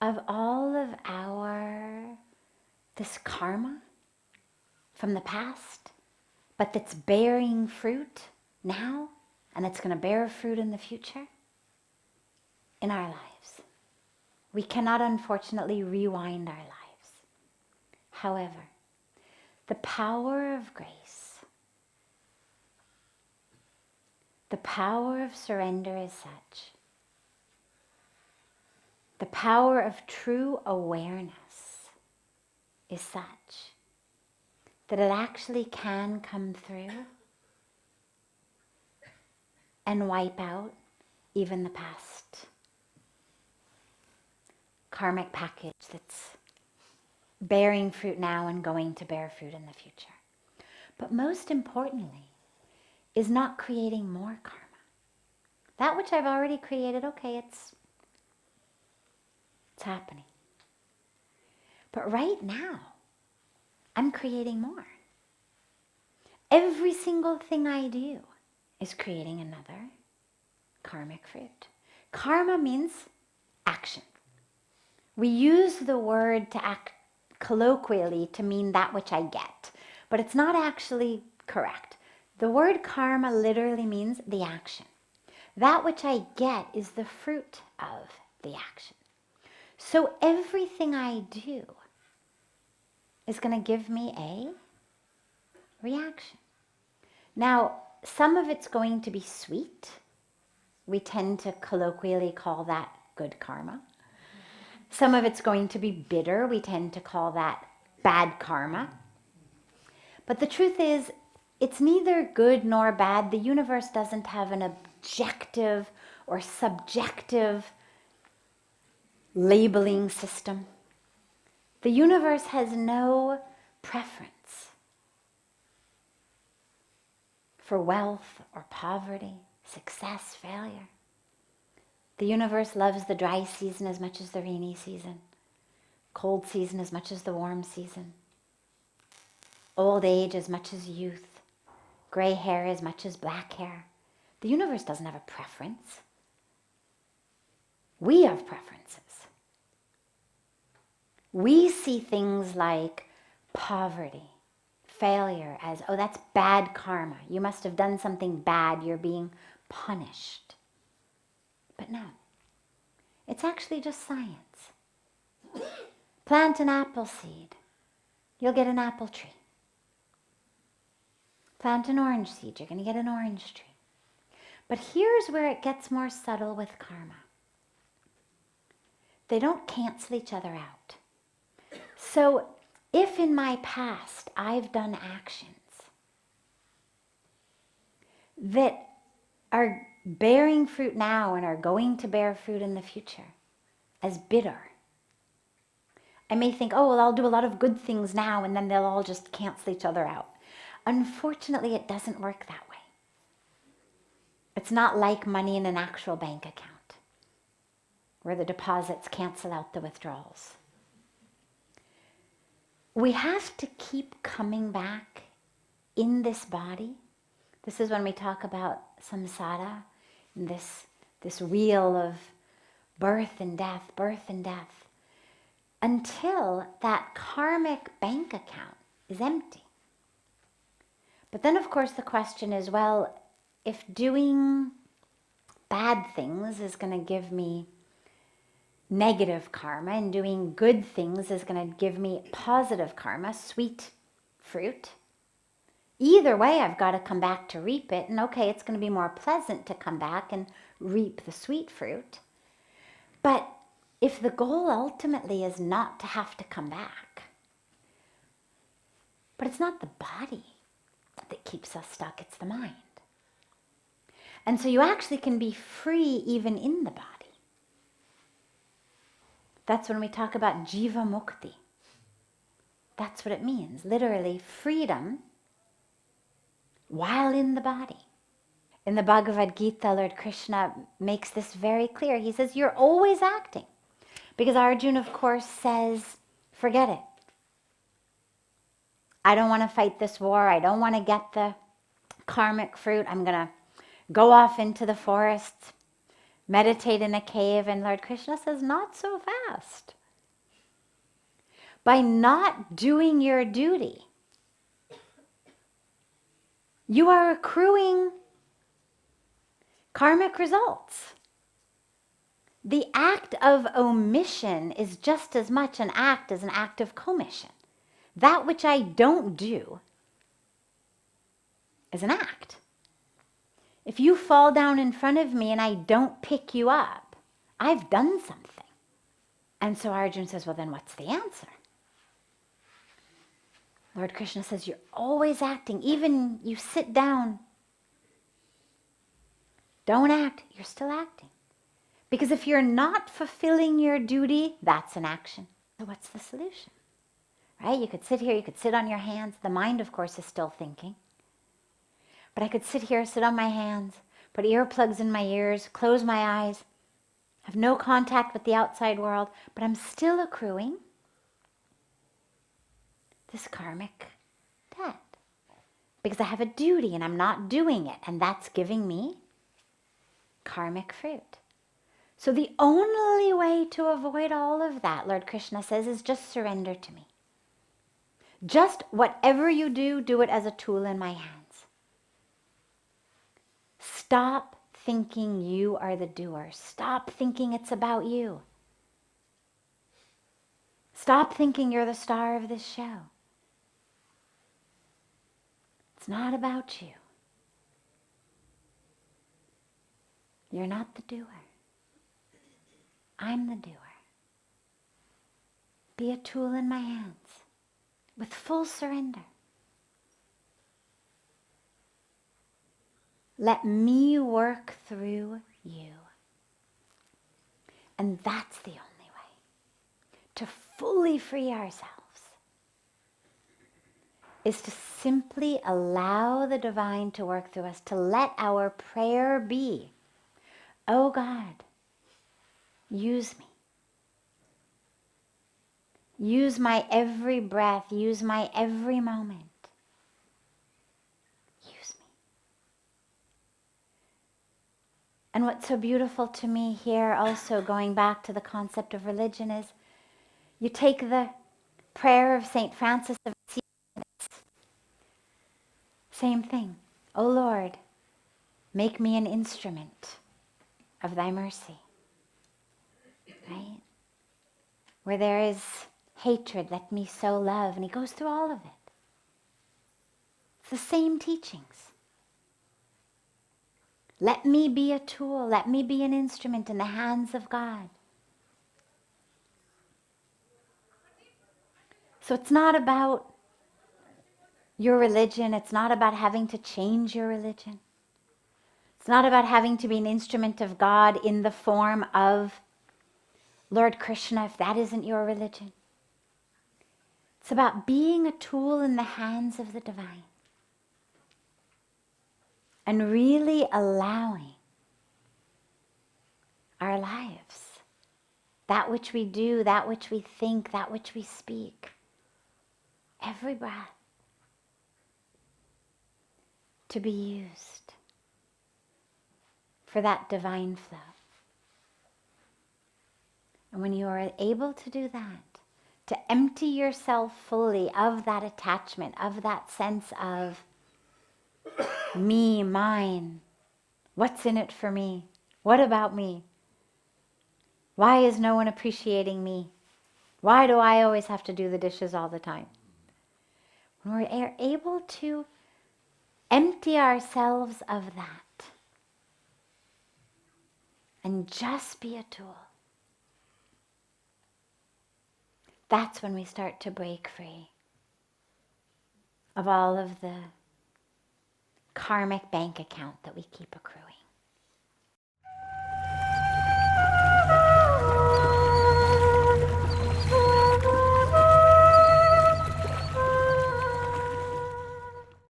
of all of this karma from the past, but that's bearing fruit now, and it's going to bear fruit in the future in our lives. We cannot, unfortunately, rewind our lives. However, the power of grace, the power of surrender is such, the power of true awareness is such that it actually can come through and wipe out even the past karmic package that's bearing fruit now and going to bear fruit in the future. But most importantly, is not creating more karma. That which I've already created, okay, it's happening. But right now, I'm creating more. Every single thing I do is creating another karmic fruit. Karma means action. We use the word to act colloquially to mean that which I get, but it's not actually correct. The word karma literally means the action. That which I get is the fruit of the action. So everything I do is going to give me a reaction. Now, some of it's going to be sweet. We tend to colloquially call that good karma. Some of it's going to be bitter. We tend to call that bad karma. But the truth is, it's neither good nor bad. The universe doesn't have an objective or subjective labeling system. The universe has no preference for wealth or poverty, success, failure. The universe loves the dry season as much as the rainy season, cold season as much as the warm season, old age as much as youth, gray hair as much as black hair. The universe doesn't have a preference. We have preferences. We see things like poverty, failure as, oh, that's bad karma. You must have done something bad. You're being punished. But no, it's actually just science. Plant an apple seed, you'll get an apple tree. Plant an orange seed, you're going to get an orange tree. But here's where it gets more subtle with karma. They don't cancel each other out. So if in my past I've done actions that are bearing fruit now and are going to bear fruit in the future as bitter, I may think, oh, well, I'll do a lot of good things now and then they'll all just cancel each other out. Unfortunately, it doesn't work that way. It's not like money in an actual bank account where the deposits cancel out the withdrawals. We have to keep coming back in this body. This is when we talk about samsara, this wheel of birth and death, until that karmic bank account is empty. But then, of course, the question is, well, if doing bad things is going to give me negative karma and doing good things is going to give me positive karma, sweet fruit, either way, I've got to come back to reap it. And okay, it's going to be more pleasant to come back and reap the sweet fruit. But if the goal ultimately is not to have to come back, but it's not the body that keeps us stuck, it's the mind. And so you actually can be free even in the body. That's when we talk about jiva mukti. That's what it means, literally freedom while in the body. In the Bhagavad Gita, Lord Krishna makes this very clear. He says, you're always acting. Because Arjuna, of course, says, forget it. I don't want to fight this war. I don't want to get the karmic fruit. I'm going to go off into the forest, meditate in a cave, and Lord Krishna says, not so fast. By not doing your duty, you are accruing karmic results. The act of omission is just as much an act as an act of commission. That which I don't do is an act. If you fall down in front of me and I don't pick you up, I've done something. And so Arjuna says, well, then what's the answer? Lord Krishna says, you're always acting. Even you sit down, don't act, you're still acting. Because if you're not fulfilling your duty, that's an action. So what's the solution? Right? You could sit here, you could sit on your hands. The mind, of course, is still thinking. But I could sit here, sit on my hands, put earplugs in my ears, close my eyes, have no contact with the outside world, but I'm still accruing this karmic debt. Because I have a duty and I'm not doing it, and that's giving me karmic fruit. So the only way to avoid all of that, Lord Krishna says, is just surrender to me. Just whatever you do, do it as a tool in my hands. Stop thinking you are the doer. Stop thinking it's about you. Stop thinking you're the star of this show. It's not about you. You're not the doer. I'm the doer. Be a tool in my hands with full surrender. Let me work through you. And that's the only way to fully free ourselves, is to simply allow the divine to work through us, to let our prayer be, oh God, use me. Use my every breath, use my every moment. Use me. And what's so beautiful to me here, also going back to the concept of religion, is you take the prayer of St. Francis of Assisi, same thing. O Lord, make me an instrument of thy mercy. Right? Where there is hatred, let me sow love. And he goes through all of it. It's the same teachings. Let me be a tool. Let me be an instrument in the hands of God. So it's not about your religion. It's not about having to change your religion. It's not about having to be an instrument of God in the form of Lord Krishna, if that isn't your religion. It's about being a tool in the hands of the divine. And really allowing our lives, that which we do, that which we think, that which we speak, every breath, to be used for that divine flow. And when you are able to do that, to empty yourself fully of that attachment, of that sense of me, mine, what's in it for me? What about me? Why is no one appreciating me? Why do I always have to do the dishes all the time? When we're able to empty ourselves of that and just be a tool, that's when we start to break free of all of the karmic bank account that we keep accruing.